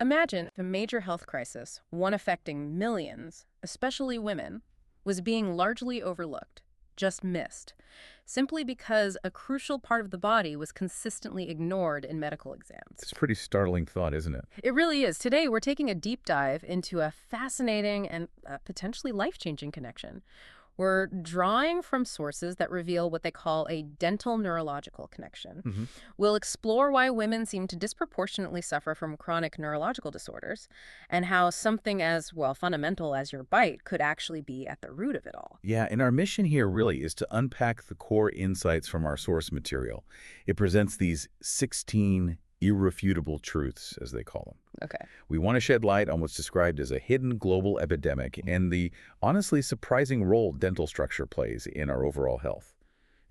Imagine if a major health crisis, one affecting millions, especially women, was being largely overlooked, just missed, simply because a crucial part of the body was consistently ignored in medical exams. It's a pretty startling thought, isn't it? It really is. Today, we're taking a deep dive into a fascinating and potentially life-changing connection. We're drawing from sources that reveal what they call a dental neurological connection. We'll explore why women seem to disproportionately suffer from chronic neurological disorders and how something as, well, fundamental as your bite could actually be at the root of it all. Yeah, and our mission here really is to unpack the core insights from our source material. It presents these 16 irrefutable truths, as they call them. Okay. We want to shed light on what's described as a hidden global epidemic and the honestly surprising role dental structure plays in our overall health.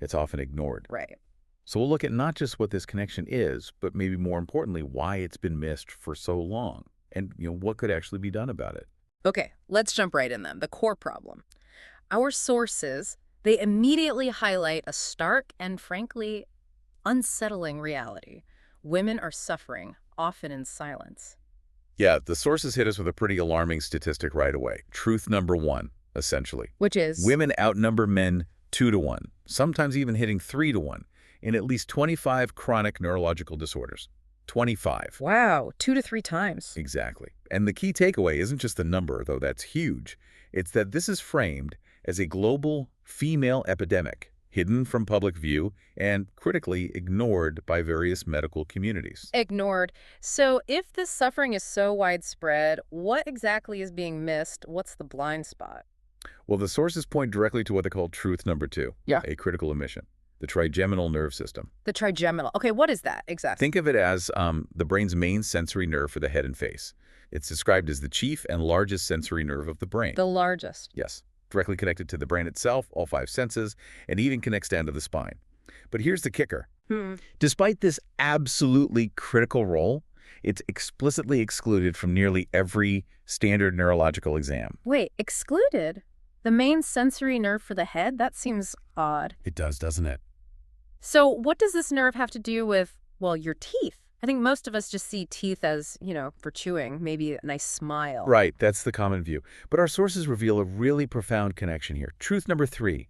It's often ignored. Right. So we'll look at not just what this connection is, but maybe more importantly, why it's been missed for so long and what could actually be done about it. Okay, let's jump right in then. The core problem. Our sources, they immediately highlight a stark and frankly unsettling reality. Women are suffering, often in silence. Yeah, the sources hit us with a pretty alarming statistic right away. Truth number one, essentially. Which is? Women outnumber men 2-to-1, sometimes even hitting 3-to-1, in at least 25 chronic neurological disorders. 25. Wow, 2 to 3 times. Exactly. And the key takeaway isn't just the number, though that's huge. It's that this is framed as a global female epidemic, hidden from public view and critically ignored by various medical communities. Ignored. So if this suffering is so widespread, what exactly is being missed? What's the blind spot? Well, the sources point directly to what they call truth number 2, a critical omission, the trigeminal nerve system. The trigeminal. Okay, what is that exactly? Think of it as the brain's main sensory nerve for the head and face. It's described as the chief and largest sensory nerve of the brain. The largest. Yes. Directly connected to the brain itself, all 5 senses, and even connects down to the spine. But here's the kicker. Despite this absolutely critical role, it's explicitly excluded from nearly every standard neurological exam. Wait, excluded? The main sensory nerve for the head? That seems odd. It does, doesn't it? So what does this nerve have to do with, well, your teeth? I think most of us just see teeth as, for chewing, maybe a nice smile. Right, that's the common view. But our sources reveal a really profound connection here. Truth number 3,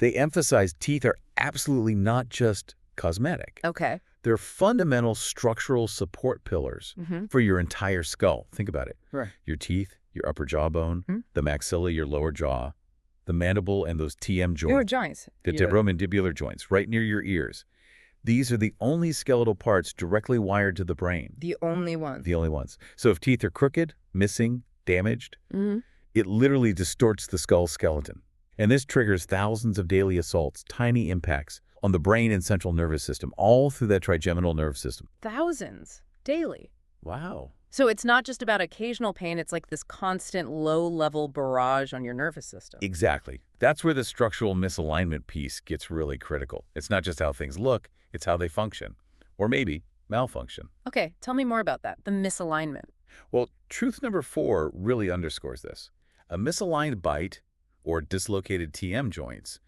they emphasize teeth are absolutely not just cosmetic. Okay. They're fundamental structural support pillars for your entire skull. Think about it. Right. Your teeth, your upper jawbone, the maxilla, your lower jaw, the mandible, and those TM joints. Your joints. The temporomandibular joints, right near your ears. These are the only skeletal parts directly wired to the brain. The only ones. The only ones. So if teeth are crooked, missing, damaged, it literally distorts the skull skeleton. And this triggers thousands of daily assaults, tiny impacts on the brain and central nervous system, all through that trigeminal nerve system. Thousands. Daily. Wow. So it's not just about occasional pain, it's like this constant low-level barrage on your nervous system. Exactly. That's where the structural misalignment piece gets really critical. It's not just how things look, it's how they function. Or maybe malfunction. Okay, tell me more about that, the misalignment. Well, truth number 4 really underscores this. A misaligned bite or dislocated TM joints,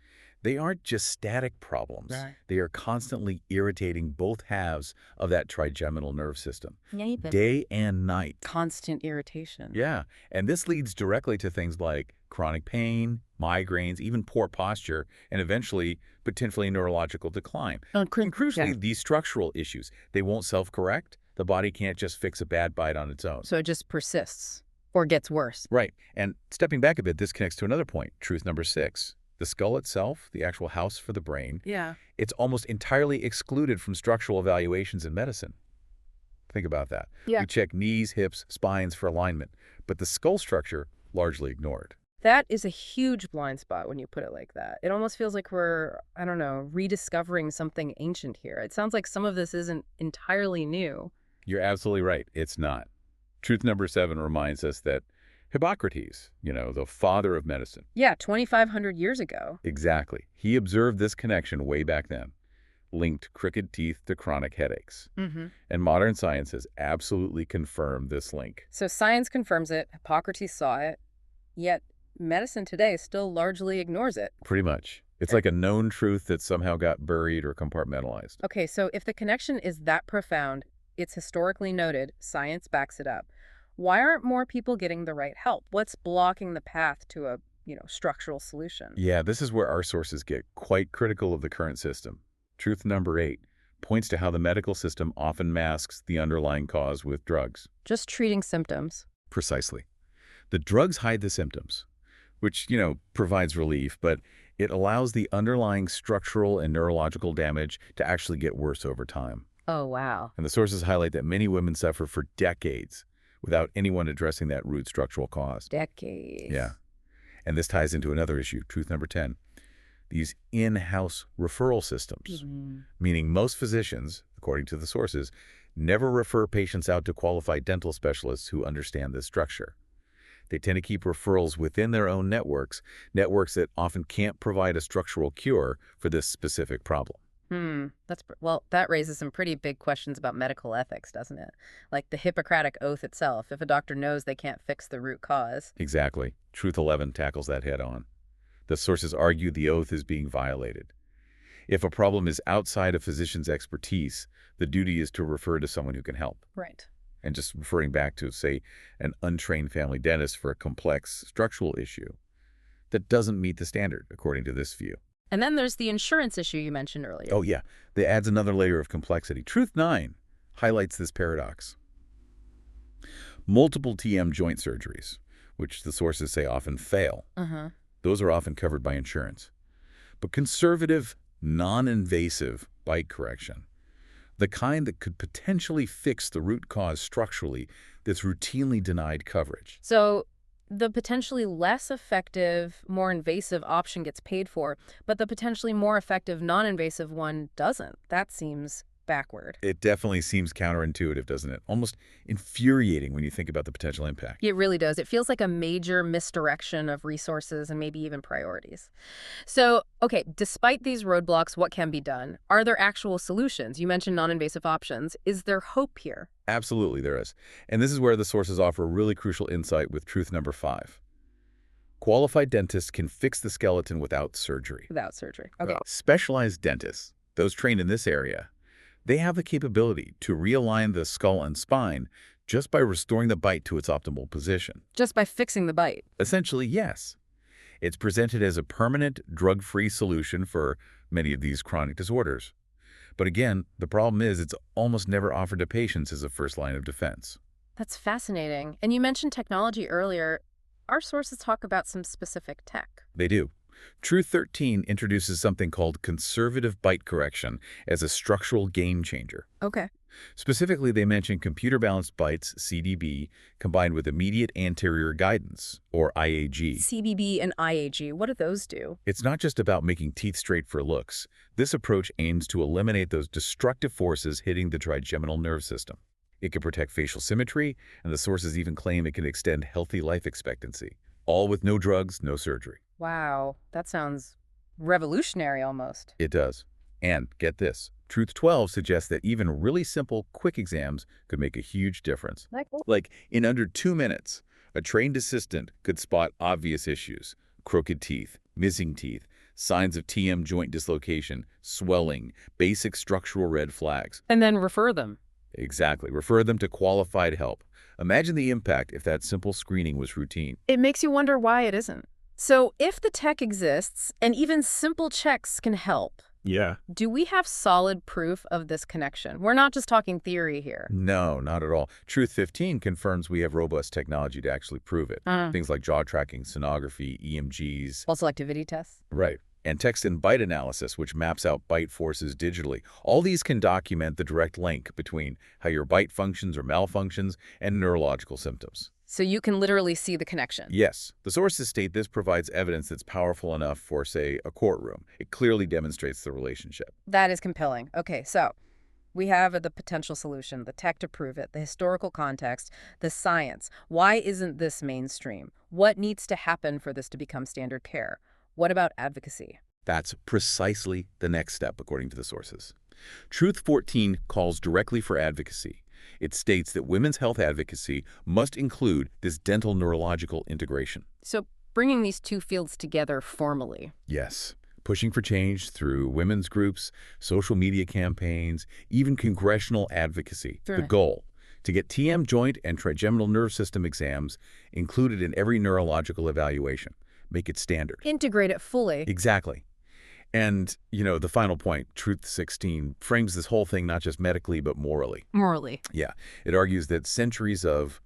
they aren't just static problems. Right. They are constantly irritating both halves of that trigeminal nerve system, Yeah, day and night. constant irritation. Yeah, and this leads directly to things like chronic pain, migraines, even poor posture, and eventually, potentially neurological decline. And crucially, these structural issues, they won't self-correct. The body can't just fix a bad bite on its own. So it just persists or gets worse. Right, and stepping back a bit, this connects to another point, truth number 6. The skull itself, the actual house for the brain, it's almost entirely excluded from structural evaluations in medicine. Think about that. Yeah. We check knees, hips, spines for alignment, but the skull structure largely ignored. That is a huge blind spot when you put it like that. It almost feels like we're, I don't know, rediscovering something ancient here. It sounds like some of this isn't entirely new. You're absolutely right. It's not. Truth number 7 reminds us that Hippocrates, the father of medicine. Yeah, 2,500 years ago. Exactly. He observed this connection way back then, linked crooked teeth to chronic headaches. And modern science has absolutely confirmed this link. So science confirms it, Hippocrates saw it, yet medicine today still largely ignores it. Pretty much. It's like a known truth that somehow got buried or compartmentalized. Okay, so if the connection is that profound, It's historically noted. Science backs it up. Why aren't more people getting the right help? What's blocking the path to a, structural solution? Yeah, this is where our sources get quite critical of the current system. Truth number 8 points to how the medical system often masks the underlying cause with drugs. Just treating symptoms. Precisely. The drugs hide the symptoms, which, provides relief, but it allows the underlying structural and neurological damage to actually get worse over time. Oh, wow. And the sources highlight that many women suffer for decades without anyone addressing that root structural cause. Decades. Yeah. And this ties into another issue, truth number 10. These in-house referral systems, meaning most physicians, according to the sources, never refer patients out to qualified dental specialists who understand this structure. They tend to keep referrals within their own networks that often can't provide a structural cure for this specific problem. Well, that raises some pretty big questions about medical ethics, doesn't it? Like the Hippocratic Oath itself, if a doctor knows they can't fix the root cause. Exactly. Truth 11 tackles that head on. The sources argue the oath is being violated. If a problem is outside a physician's expertise, the duty is to refer to someone who can help. Right. And just referring back to, say, an untrained family dentist for a complex structural issue, that doesn't meet the standard, according to this view. And then there's the insurance issue you mentioned earlier. Oh, yeah. That adds another layer of complexity. Truth 9 highlights this paradox. Multiple TM joint surgeries, which the sources say often fail, those are often covered by insurance. But conservative, non-invasive bite correction, the kind that could potentially fix the root cause structurally, that's routinely denied coverage. So the potentially less effective, more invasive option gets paid for, but the potentially more effective non-invasive one doesn't. That seems backward. It definitely seems counterintuitive, doesn't it? Almost infuriating when you think about the potential impact. It really does. It feels like a major misdirection of resources and maybe even priorities. So, okay, despite these roadblocks, what can be done? Are there actual solutions? You mentioned non-invasive options. Is there hope here? Absolutely, there is. And this is where the sources offer a really crucial insight with truth number 5. Qualified dentists can fix the skeleton without surgery. Without surgery. Okay. Specialized dentists, those trained in this area, they have the capability to realign the skull and spine just by restoring the bite to its optimal position. Just by fixing the bite. Essentially, yes. It's presented as a permanent, drug-free solution for many of these chronic disorders. But again, the problem is it's almost never offered to patients as a first line of defense. That's fascinating. And you mentioned technology earlier. Our sources talk about some specific tech. They do. Truth 13 introduces something called conservative bite correction as a structural game changer. Okay. Specifically, they mention computer-balanced bites, CDB, combined with immediate anterior guidance, or IAG. CBB and IAG, what do those do? It's not just about making teeth straight for looks. This approach aims to eliminate those destructive forces hitting the trigeminal nerve system. It can protect facial symmetry, and the sources even claim it can extend healthy life expectancy, all with no drugs, no surgery. Wow, that sounds revolutionary almost. It does. And get this, Truth 12 suggests that even really simple, quick exams could make a huge difference. Like, in under 2 minutes, a trained assistant could spot obvious issues: crooked teeth, missing teeth, signs of TM joint dislocation, swelling, basic structural red flags. And then refer them. Exactly. Refer them to qualified help. Imagine the impact if that simple screening was routine. It makes you wonder why it isn't. So if the tech exists and even simple checks can help, do we have solid proof of this connection? We're not just talking theory here. No, not at all. Truth 15 confirms we have robust technology to actually prove it. Things like jaw tracking, sonography, EMGs. Pulse selectivity tests. Right. And text and bite analysis, which maps out bite forces digitally. All these can document the direct link between how your bite functions or malfunctions and neurological symptoms. So you can literally see the connection. Yes. The sources state this provides evidence that's powerful enough for, say, a courtroom. It clearly demonstrates the relationship. That is compelling. Okay, so we have the potential solution, the tech to prove it, the historical context, the science. Why isn't this mainstream? What needs to happen for this to become standard care? What about advocacy? That's precisely the next step, according to the sources. Truth 14 calls directly for advocacy. It states that women's health advocacy must include this dental neurological integration. So bringing these two fields together formally. Yes. pushing for change through women's groups, social media campaigns, even congressional advocacy. The Sure. goal, to get TM joint and trigeminal nerve system exams included in every neurological evaluation. Make it standard. Integrate it fully. Exactly. And, the final point, Truth 16, frames this whole thing not just medically, but morally. Morally. Yeah. It argues that centuries of,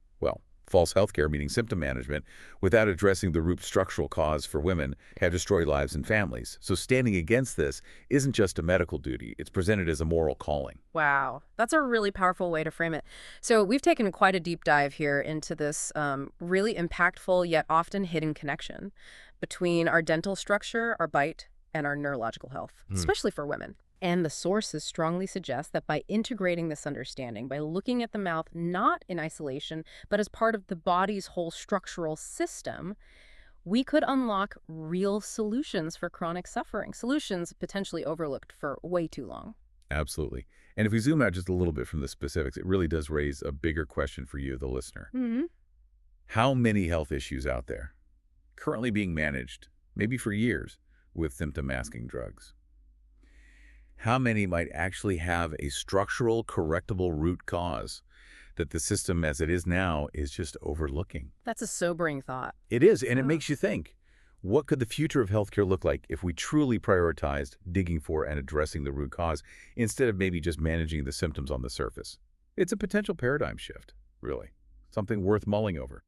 false healthcare, meaning symptom management, without addressing the root structural cause for women, have destroyed lives and families. So standing against this isn't just a medical duty. It's presented as a moral calling. Wow. That's a really powerful way to frame it. So we've taken quite a deep dive here into this really impactful yet often hidden connection between our dental structure, our bite, and our neurological health, especially for women. And the sources strongly suggest that by integrating this understanding, by looking at the mouth not in isolation, but as part of the body's whole structural system, we could unlock real solutions for chronic suffering, solutions potentially overlooked for way too long. Absolutely. And if we zoom out just a little bit from the specifics, it really does raise a bigger question for you, the listener. How many health issues out there currently being managed, maybe for years, with symptom masking drugs? How many might actually have a structural, correctable root cause that the system as it is now is just overlooking? That's a sobering thought. It is, and it makes you think, what could the future of healthcare look like if we truly prioritized digging for and addressing the root cause instead of maybe just managing the symptoms on the surface? It's a potential paradigm shift, really. Something worth mulling over.